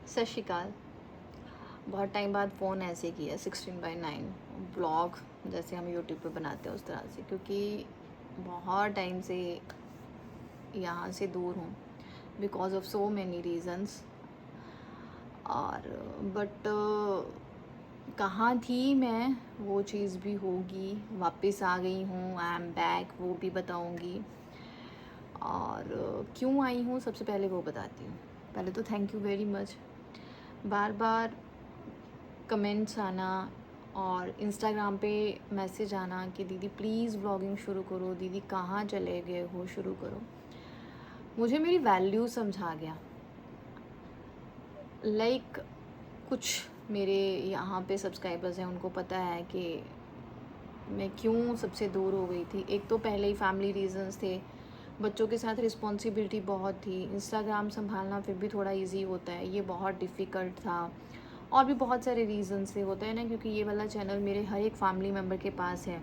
सत श्रीकाल। बहुत टाइम बाद फ़ोन ऐसे किया 16:9 ब्लॉग जैसे हम यूट्यूब पे बनाते हैं उस तरह से, क्योंकि बहुत टाइम से यहाँ से दूर हूँ because of so many reasons. और बट कहाँ थी मैं, वो चीज़ भी होगी। वापस आ गई हूँ, आई एम बैक, वो भी बताऊँगी। और क्यों आई हूँ सबसे पहले वो बताती हूँ। पहले तो thank you very much. Bar bar comments आना और इंस्टाग्राम पे मैसेज आना कि दीदी प्लीज़ व्लॉगिंग शुरू करो, दीदी कहाँ चले गए हो, शुरू करो। मुझे मेरी वैल्यू समझा गया। लाइक कुछ मेरे यहाँ पे सब्सक्राइबर्स हैं, उनको पता है कि मैं क्यों सबसे दूर हो गई थी। एक तो पहले ही फैमिली रीजंस थे, बच्चों के साथ रिस्पॉन्सिबिलिटी बहुत थी, इंस्टाग्राम संभालना फिर भी थोड़ा इजी होता है, ये बहुत डिफ़िकल्ट था। और भी बहुत सारे रीज़न से होता है ना, क्योंकि ये वाला चैनल मेरे हर एक फैमिली मेम्बर के पास है,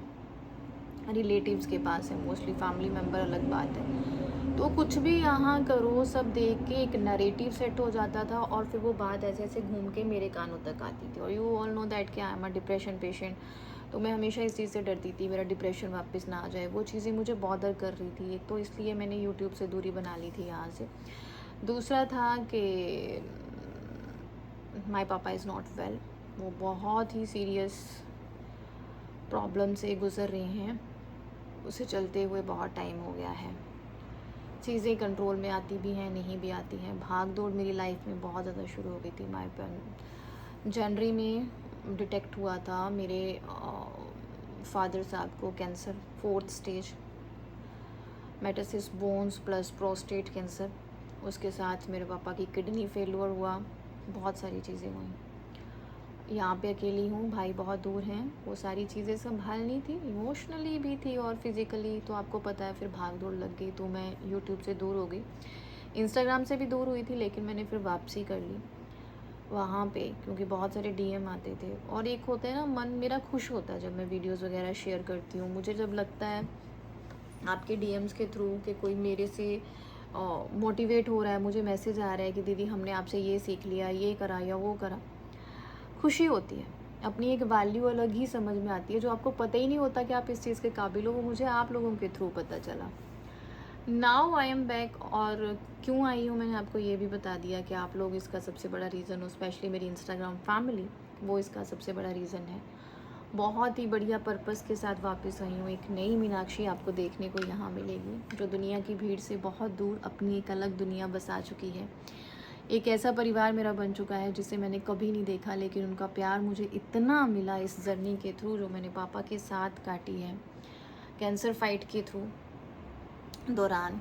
रिलेटिव्स के पास है, मोस्टली फैमिली मेम्बर अलग बात है। तो कुछ भी यहाँ करो सब देख के एक नरेटिव सेट हो जाता था और फिर वो बात ऐसे ऐसे घूम के मेरे कानों तक आती थी। और यू ऑल नो दैट कि I am a depression patient, तो मैं हमेशा इस चीज़ से डरती थी मेरा डिप्रेशन वापस ना आ जाए। वो चीज़ें मुझे बॉदर कर रही थी, एक तो इसलिए मैंने यूट्यूब से दूरी बना ली थी यहाँ से। दूसरा था कि माई पापा इज़ नॉट वेल, वो बहुत ही सीरियस प्रॉब्लम से गुज़र रहे हैं, उसे चलते हुए बहुत टाइम हो गया है। चीज़ें कंट्रोल में आती भी हैं, नहीं भी आती हैं। भाग दौड़ मेरी लाइफ में बहुत ज़्यादा शुरू हो गई थी। माई जनवरी में डिटेक्ट हुआ था मेरे फादर साहब को cancer 4th stage, metastasis bones plus prostate cancer. उसके साथ मेरे पापा की किडनी फेलियर हुआ, बहुत सारी चीज़ें हुई। यहाँ पे अकेली हूँ, भाई बहुत दूर हैं, वो सारी चीज़ें संभालनी थी, इमोशनली भी थी और फिज़िकली। तो आपको पता है फिर भाग दौड़ लग गई, तो मैं यूट्यूब से दूर हो गई। इंस्टाग्राम से भी दूर हुई थी, लेकिन मैंने फिर वापसी कर ली वहाँ पे, क्योंकि बहुत सारे डीएम आते थे। और एक होता है ना, मन मेरा खुश होता है जब मैं वीडियोज़ वगैरह शेयर करती हूँ। मुझे जब लगता है आपके डीएम्स के थ्रू कि कोई मेरे से मोटिवेट हो रहा है, मुझे मैसेज आ रहा है कि दीदी हमने आपसे ये सीख लिया, ये करा या वो करा, खुशी होती है। अपनी एक वैल्यू अलग ही समझ में आती है, जो आपको पता ही नहीं होता कि आप इस चीज़ के काबिल हो, वो मुझे आप लोगों के थ्रू पता चला। Now I am back. और क्यों आई हूँ मैंने आपको ये भी बता दिया कि आप लोग इसका सबसे बड़ा रीज़न हो, स्पेशली मेरी इंस्टाग्राम फैमिली, वो इसका सबसे बड़ा रीज़न है। बहुत ही बढ़िया पर्पस के साथ वापस आई हूँ। एक नई मीनाक्षी आपको देखने को यहाँ मिलेगी, जो दुनिया की भीड़ से बहुत दूर अपनी एक अलग दुनिया बसा चुकी है। एक ऐसा परिवार मेरा बन चुका है जिसे मैंने कभी नहीं देखा, लेकिन उनका प्यार मुझे इतना मिला इस जर्नी के थ्रू जो मैंने पापा के साथ काटी है, कैंसर फाइट के थ्रू दौरान।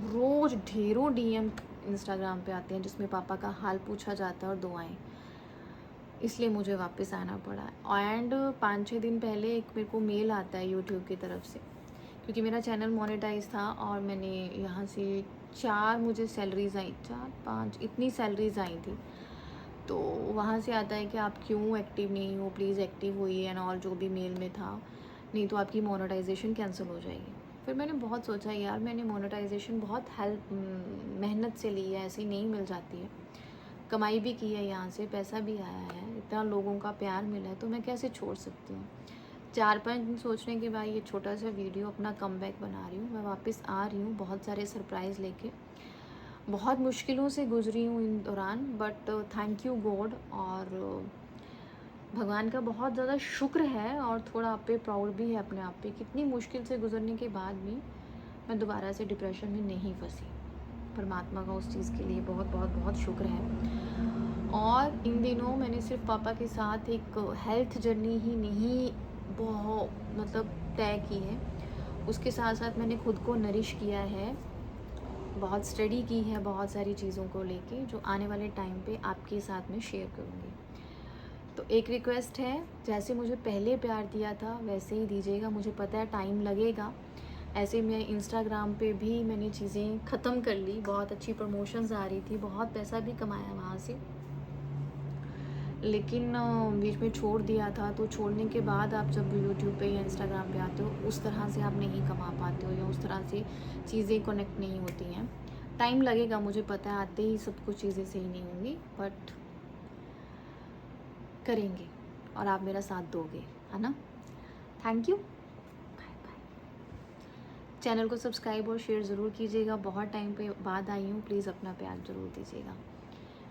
रोज़ ढेरों डीएम इंस्टाग्राम पे आते हैं जिसमें पापा का हाल पूछा जाता है और दुआएं, इसलिए मुझे वापस आना पड़ा। एंड 5-6 दिन पहले एक मेरे को मेल आता है यूट्यूब की तरफ से, क्योंकि मेरा चैनल मोनेटाइज था और मैंने यहाँ से 4 मुझे सैलरीज आई, 4-5 इतनी सैलरीज आई थी। तो वहाँ से आता है कि आप क्यों एक्टिव नहीं हो, प्लीज़ एक्टिव होइए एंड ऑल, जो भी मेल में था, नहीं तो आपकी मोनेटाइजेशन कैंसिल हो जाएगी। फिर मैंने बहुत सोचा, यार मैंने मोनेटाइजेशन बहुत मेहनत से ली है, ऐसी नहीं मिल जाती है, कमाई भी की है, यहाँ से पैसा भी आया है, इतना लोगों का प्यार मिला है, तो मैं कैसे छोड़ सकती हूँ। 4-5 दिन सोचने के बाद ये छोटा सा वीडियो अपना कमबैक बना रही हूँ। मैं वापस आ रही हूँ बहुत सारे सरप्राइज़ लेके। बहुत मुश्किलों से गुजरी हूँ इन दौरान, बट थैंक यू गॉड, और भगवान का बहुत ज़्यादा शुक्र है और थोड़ा आप पे प्राउड भी है अपने आप पे। कितनी मुश्किल से गुजरने के बाद भी मैं दोबारा से डिप्रेशन में नहीं फंसी। परमात्मा का उस चीज़ के लिए बहुत बहुत बहुत शुक्र है। और इन दिनों मैंने सिर्फ पापा के साथ एक हेल्थ जर्नी ही नहीं बहुत मतलब तय की है, उसके साथ साथ मैंने खुद को नरिश किया है, बहुत स्टडी की है बहुत सारी चीज़ों को लेके, जो आने वाले टाइम पे आपके साथ में शेयर करूँगी। तो एक रिक्वेस्ट है, जैसे मुझे पहले प्यार दिया था वैसे ही दीजिएगा। मुझे पता है टाइम लगेगा, ऐसे मैं इंस्टाग्राम पे भी मैंने चीज़ें ख़त्म कर ली, बहुत अच्छी प्रमोशंस आ रही थी, बहुत पैसा भी कमाया वहाँ से, लेकिन बीच में छोड़ दिया था। तो छोड़ने के बाद आप जब यूट्यूब पे या इंस्टाग्राम पे आते हो, उस तरह से आप नहीं कमा पाते हो या उस तरह से चीज़ें कनेक्ट नहीं होती हैं। टाइम लगेगा, मुझे पता है, आते ही सब कुछ चीज़ें सही नहीं होंगी, बट करेंगे और आप मेरा साथ दोगे, है ना। Thank you, bye bye. Channel को सब्सक्राइब और शेयर ज़रूर कीजिएगा। बहुत टाइम पे बाद आई हूँ, प्लीज़ अपना प्यार ज़रूर दीजिएगा,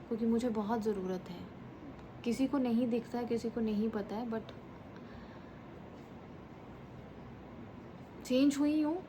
क्योंकि मुझे बहुत ज़रूरत है। किसी को नहीं दिखता है, किसी को नहीं पता है, बट चेंज हुई हूँ